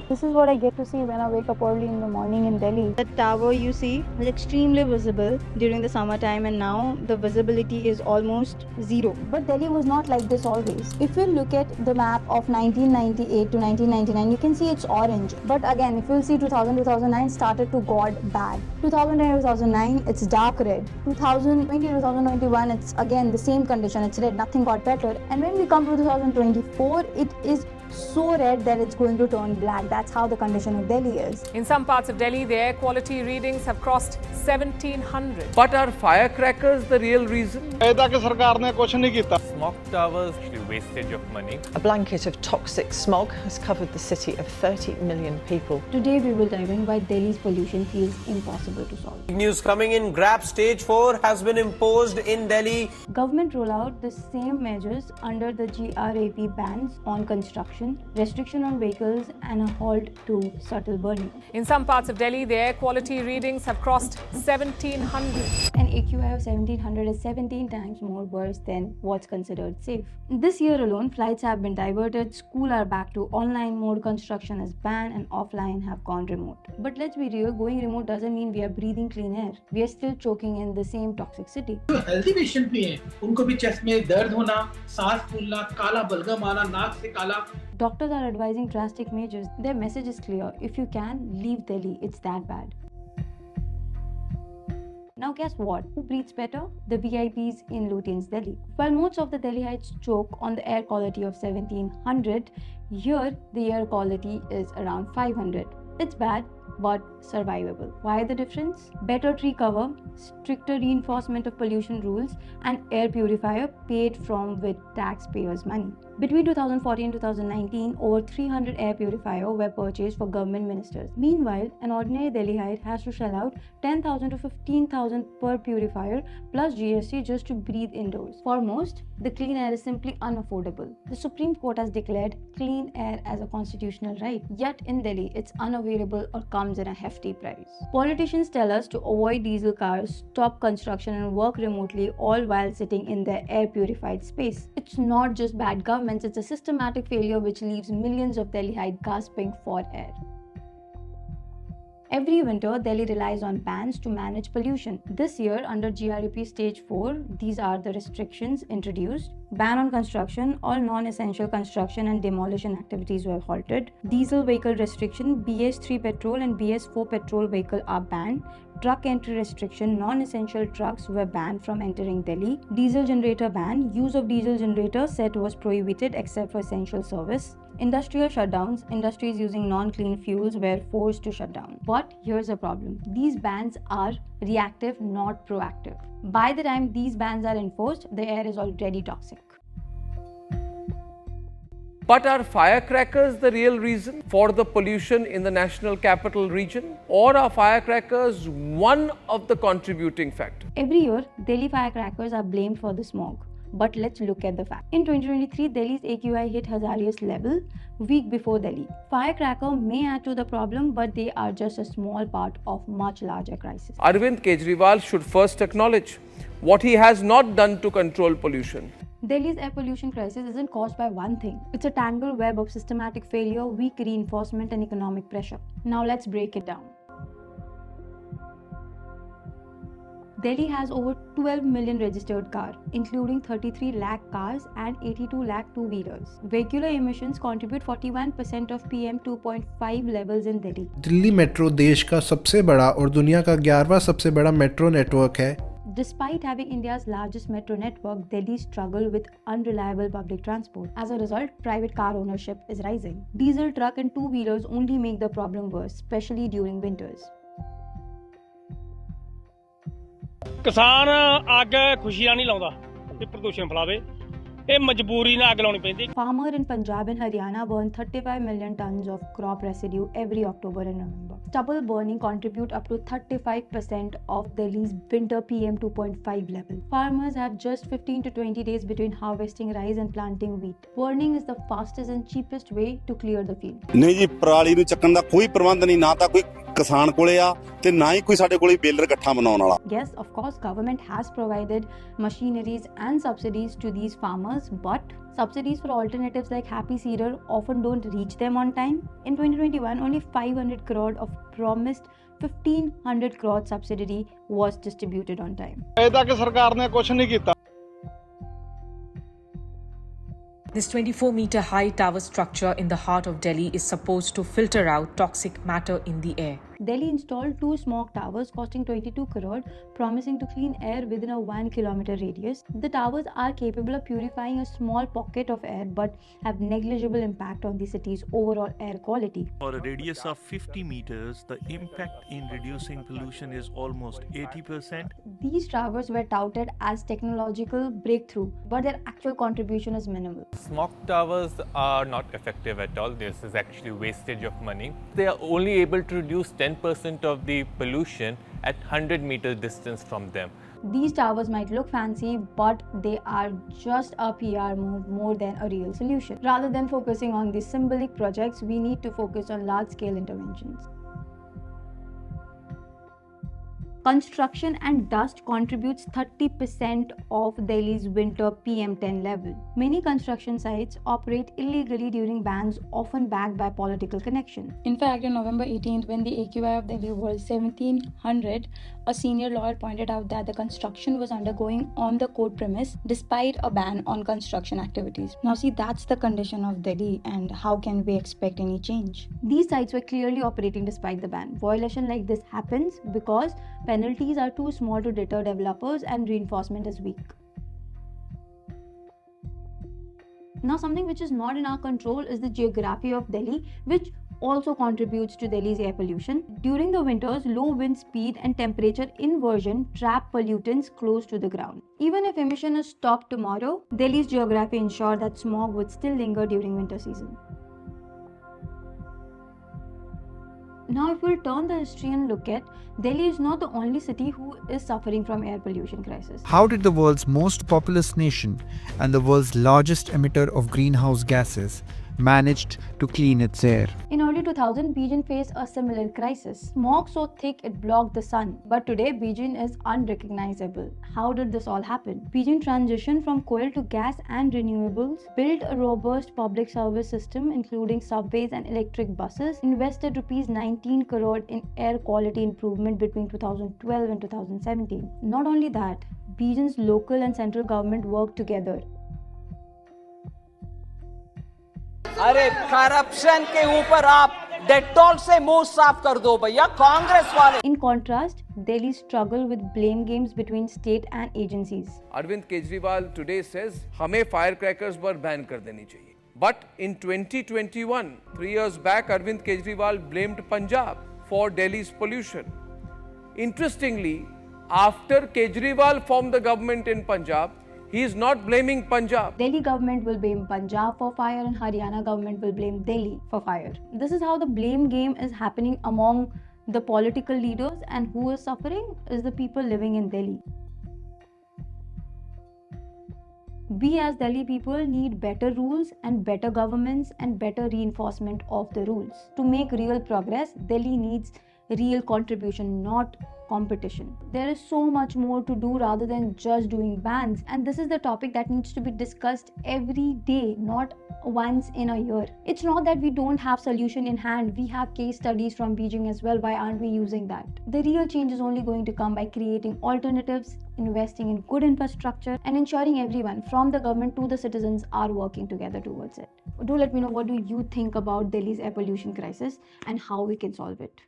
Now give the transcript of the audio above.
This is what I get to see when I wake up early in the morning in Delhi. The tower you see is extremely visible during the summertime, and now the visibility is almost zero. But Delhi was not like this always. If you look at the map of 1998 to 1999, you can see it's orange. But again, if you'll see 2009 started to got bad. 2009 it's dark red. 2020 2021 it's again the same condition, it's red, nothing got better. And when we come to 2024, it is so red that it's going to turn black. That's how the condition of Delhi is. In some parts of Delhi, the air quality readings have crossed 1700. But are firecrackers the real reason? Smog towers, actually wastage of money. A blanket of toxic smog has covered the city of 30 million people. Today we will dive in why Delhi's pollution feels impossible to solve. Big news coming in. GRAP stage 4 has been imposed in Delhi. Government roll out the same measures under the GRAP bans on construction, restriction on vehicles and a halt to subtle burning. In some parts of Delhi, the air quality readings have crossed 1700. An AQI of 1700 is 17 times more worse than what's considered safe. This year alone, flights have been diverted, school are back to online mode, construction is banned and offline have gone remote. But let's be real, going remote doesn't mean we are breathing clean air. We are still choking in the same toxic city. जो healthy patient भी हैं उनको भी chest में दर्द होना, सांस फूलना, काला बलगम आना, नाक से काला. Doctors are advising drastic measures. Their message is clear. If you can, leave Delhi. It's that bad. Now guess what? Who breathes better? The VIPs in Lutyens, Delhi. While most of the Delhiites choke on the air quality of 1700, here the air quality is around 500. It's bad, but survivable. Why the difference? Better tree cover, stricter reinforcement of pollution rules, and air purifier paid from with taxpayers' money. Between 2014 and 2019, over 300 air purifiers were purchased for government ministers. Meanwhile, an ordinary Delhiite has to shell out 10,000 to 15,000 per purifier plus GST just to breathe indoors. For most, the clean air is simply unaffordable. The Supreme Court has declared clean air as a constitutional right. Yet in Delhi, it's unavailable or comes in a hefty price. Politicians tell us to avoid diesel cars, stop construction and work remotely, all while sitting in their air purified space. It's not just bad government, it's a systematic failure which leaves millions of Delhiites gasping for air. Every winter, Delhi relies on bans to manage pollution. This year, under GRAP Stage 4, these are the restrictions introduced. Ban on construction, all non-essential construction and demolition activities were halted. Diesel vehicle restriction, BS3 petrol and BS4 petrol vehicle are banned. Truck entry restriction, non-essential trucks were banned from entering Delhi. Diesel generator ban, use of diesel generator set was prohibited except for essential service. Industrial shutdowns, industries using non-clean fuels were forced to shut down. But here's a problem. These bans are reactive, not proactive. By the time these bans are enforced, the air is already toxic. But are firecrackers the real reason for the pollution in the national capital region? Or are firecrackers one of the contributing factors? Every year, Delhi firecrackers are blamed for the smog. But let's look at the fact. In 2023, Delhi's AQI hit hazardous level week before Delhi. Firecracker may add to the problem, but they are just a small part of much larger crisis. Arvind Kejriwal should first acknowledge what he has not done to control pollution. Delhi's air pollution crisis isn't caused by one thing. It's a tangled web of systematic failure, weak reinforcement and economic pressure. Now let's break it down. Delhi has over 12 million registered cars, including 33 lakh cars and 82 lakh two-wheelers. Vehicular emissions contribute 41% of PM 2.5 levels in Delhi. Delhi metro देश का सबसे बड़ा और दुनिया का 11वां सबसे बड़ा metro network है. Despite having India's largest metro network, Delhi struggles with unreliable public transport. As a result, private car ownership is rising. Diesel truck and two-wheelers only make the problem worse, especially during winters. किसान ਅੱਗ ਖੁਸ਼ੀਆਂ ਨਹੀਂ ਲਾਉਂਦਾ ਤੇ ਪ੍ਰਦੂਸ਼ਣ ਫੈਲਾਵੇ ਇਹ ਮਜਬੂਰੀ ਨਾਲ ਅੱਗ ਲਾਉਣੀ ਪੈਂਦੀ. Farmers in Punjab and Haryana burn 35 million tons of crop residue every October and November. Stubble burning contribute up to 35% of Delhi's winter PM 2.5 level. Farmers have just 15 to 20 days between harvesting rice and planting wheat. Burning is the fastest and cheapest way to clear the field. ਨਹੀਂ ਜੀ ਪਰਾਲੀ ਨੂੰ ਚੱਕਣ ਦਾ ਕੋਈ ਪ੍ਰਬੰਧ ਨਹੀਂ, ਨਾ ਤਾਂ ਕੋਈ ਕਿਸਾਨ ਕੋਲੇ ਆ ਤੇ ਨਾ ਹੀ ਕੋਈ ਸਾਡੇ ਕੋਲੇ ਬੇਲਰ ਇਕੱਠਾ ਬਣਾਉਣ ਵਾਲਾ। Yes, of course, government has provided machineries and subsidies to these farmers, but subsidies for alternatives like happy seeder often don't reach them on time. In 2021, only 500 crore of promised 1500 crore subsidy was distributed on time. ਅਜੇ ਤੱਕ ਸਰਕਾਰ ਨੇ ਕੁਝ ਨਹੀਂ ਕੀਤਾ। This 24-meter high tower structure in the heart of Delhi is supposed to filter out toxic matter in the air. Delhi installed 2 smog towers costing 22 crore, promising to clean air within a 1 kilometer radius. The towers are capable of purifying a small pocket of air but have negligible impact on the city's overall air quality. For a radius of 50 meters, the impact in reducing pollution is almost 80%. These towers were touted as technological breakthrough, but their actual contribution is minimal. Smog towers are not effective at all. This is actually wastage of money. They are only able to reduce 10% of the pollution at 100 meter distance from them. These towers might look fancy, but they are just a PR move more than a real solution. Rather than focusing on these symbolic projects, we need to focus on large-scale interventions. Construction and dust contributes 30% of Delhi's winter PM10 level. Many construction sites operate illegally during bans often backed by political connection. In fact, on November 18th, when the AQI of Delhi was 1700, a senior lawyer pointed out that the construction was undergoing on the court premise despite a ban on construction activities. Now see, that's the condition of Delhi, and how can we expect any change? These sites were clearly operating despite the ban. Violation like this happens because penalties are too small to deter developers and reinforcement is weak. Now, something which is not in our control is the geography of Delhi, which also contributes to Delhi's air pollution. During the winters, low wind speed and temperature inversion trap pollutants close to the ground. Even if emission is stopped tomorrow, Delhi's geography ensures that smog would still linger during winter season. Now, if we'll turn the history and look at, Delhi is not the only city who is suffering from air pollution crisis. How did the world's most populous nation and the world's largest emitter of greenhouse gases managed to clean its air? In early 2000, Beijing faced a similar crisis. Smog so thick it blocked the sun. But today, Beijing is unrecognizable. How did this all happen? Beijing transitioned from coal to gas and renewables, built a robust public service system including subways and electric buses, invested rupees 19 crore in air quality improvement between 2012 and 2017. Not only that, Beijing's local and central government worked together. अरे corruption के ऊपर आप Dettol से मुंह साफ कर दो भैया कांग्रेस वाले. In contrast, Delhi struggle with blame games between state and agencies. Arvind Kejriwal today says हमें firecrackers पर बैन कर देनी चाहिए. But in 2021, 3 years back, Arvind Kejriwal blamed Punjab for Delhi's pollution. Interestingly, after Kejriwal formed the government in Punjab, he is not blaming Punjab. Delhi government will blame Punjab for fire and Haryana government will blame Delhi for fire. This is how the blame game is happening among the political leaders, and who is suffering is the people living in Delhi. We as Delhi people need better rules and better governments and better reinforcement of the rules. To make real progress, Delhi needs real contribution, not competition. There is so much more to do rather than just doing bans, and this is the topic that needs to be discussed every day, not once in a year. It's not that we don't have solution in hand. We have case studies from Beijing as well. Why aren't we using that? The real change is only going to come by creating alternatives, investing in good infrastructure, and ensuring everyone from the government to the citizens are working together towards it. Do let me know, what do you think about Delhi's air pollution crisis and how we can solve it?